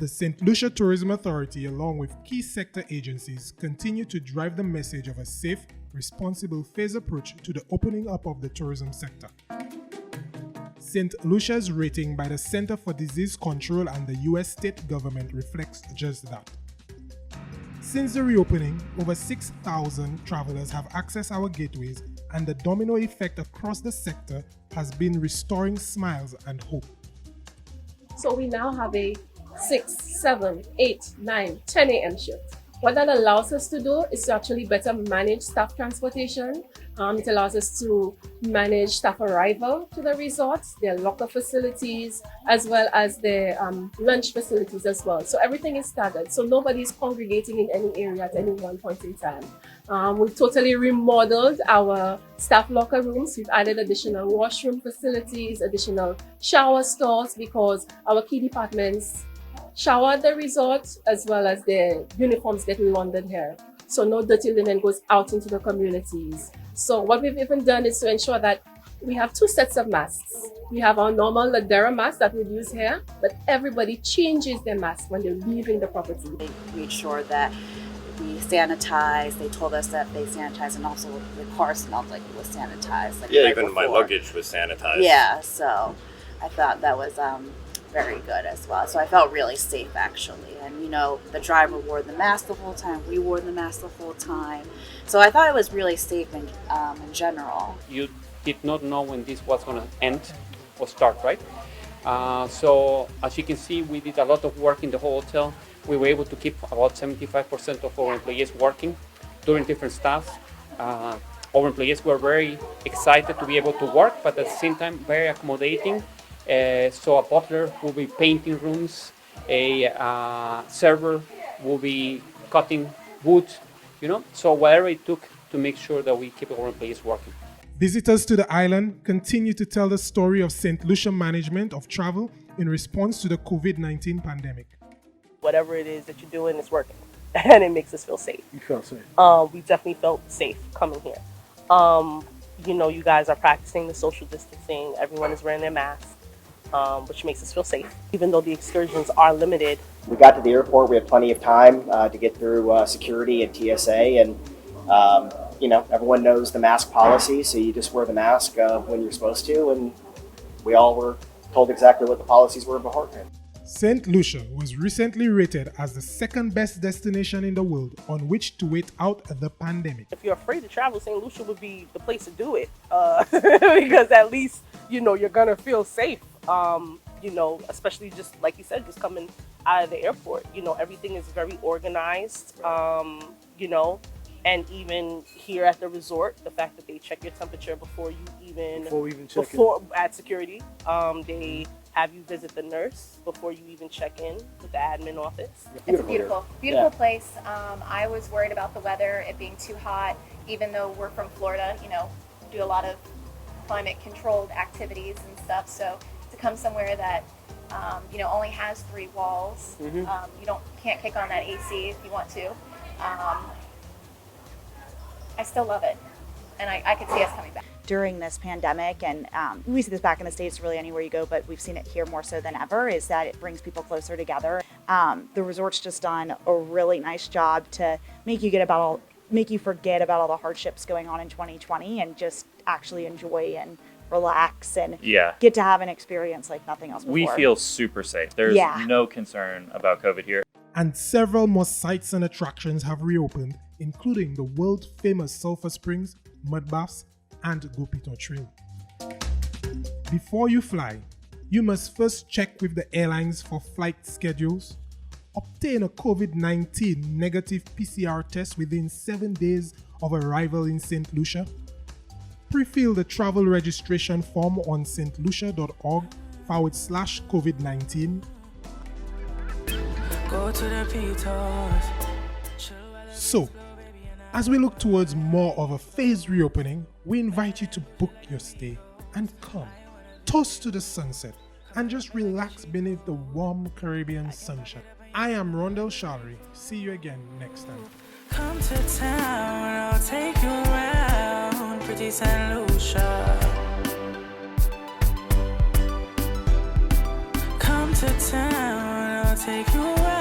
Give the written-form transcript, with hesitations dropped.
The St. Lucia Tourism Authority, along with key sector agencies, continue to drive the message of a safe, responsible phased approach to the opening up of the tourism sector. St. Lucia's rating by the Center for Disease Control and the US state government reflects just that. Since the reopening, over 6,000 travelers have accessed our gateways, and the domino effect across the sector has been restoring smiles and hope. So we now have a 6, 7, 8, 9, 10 a.m. shift. What that allows us to do is to actually better manage staff transportation. It allows us to manage staff arrival to the resorts, their locker facilities, as well as their lunch facilities as well. So everything is staggered. So nobody's congregating in any area at any one point in time. We've totally remodeled our staff locker rooms. We've added additional washroom facilities, additional shower stalls, because our key departments shower at the resort, as well as their uniforms get laundered here. So no dirty linen goes out into the communities. So what we've even done is to ensure that we have 2 sets of masks. We have our normal Ladera mask that we use here, but everybody changes their mask when they're leaving the property. They made sure that we sanitize. They told us that they sanitize, and also the car smelled like it was sanitized. Like yeah, right even before. my luggage was sanitized. Yeah, so I thought that was very good as well. So I felt really safe, actually. And, you know, the driver wore the mask the whole time. We wore the mask the whole time. So I thought it was really safe in general. You did not know when this was going to end or start, right? So as you can see, we did a lot of work in the whole hotel. We were able to keep about 75% of our employees working during different staffs. Our employees were very excited to be able to work, but at the same time, very accommodating. So a butler will be painting rooms, a server will be cutting wood, you know, so whatever it took to make sure that we keep our employees working. Visitors to the island continue to tell the story of St. Lucia management of travel in response to the COVID-19 pandemic. Whatever it is that you're doing is working, and it makes us feel safe. You felt safe? We definitely felt safe coming here. You know, you guys are practicing the social distancing. Everyone is wearing their masks. Which makes us feel safe, even though the excursions are limited. We got to the airport, we had plenty of time to get through security and TSA, and you know, everyone knows the mask policy, so you just wear the mask when you're supposed to, and we all were told exactly what the policies were beforehand. St. Lucia was recently rated as the second best destination in the world on which to wait out the pandemic. If you're afraid to travel, St. Lucia would be the place to do it, because at least, you know, you're gonna feel safe. You know, especially just like you said, just coming out of the airport, you know, everything is very organized, you know, and even here at the resort, the fact that they check your temperature before at security, they have you visit the nurse before you even check in with the admin office. It's a beautiful place. I was worried about the weather, it being too hot, even though we're from Florida, you know, do a lot of climate controlled activities and stuff. So to come somewhere that you know, only has 3 walls, you can't kick on that AC if you want to. I still love it, and I could see us coming back. During this pandemic, and we see this back in the States really anywhere you go, but we've seen it here more so than ever, is that it brings people closer together. The resort's just done a really nice job to make you forget about all the hardships going on in 2020 and just actually enjoy and relax and get to have an experience like nothing else before. We feel super safe. There's no concern about COVID here. And several more sites and attractions have reopened, including the world-famous Sulphur Springs, mud baths, and Gopito Trail. Before you fly, you must first check with the airlines for flight schedules, obtain a COVID-19 negative PCR test within 7 days of arrival in St. Lucia, pre-fill the travel registration form on stlucia.org/COVID-19. So, as we look towards more of a phased reopening, we invite you to book your stay and come, toast to the sunset, and just relax beneath the warm Caribbean sunshine. I am Rondell Shallery. See you again next time. Come to town, I'll take you around pretty St. Lucia. Come to town, I'll take you out.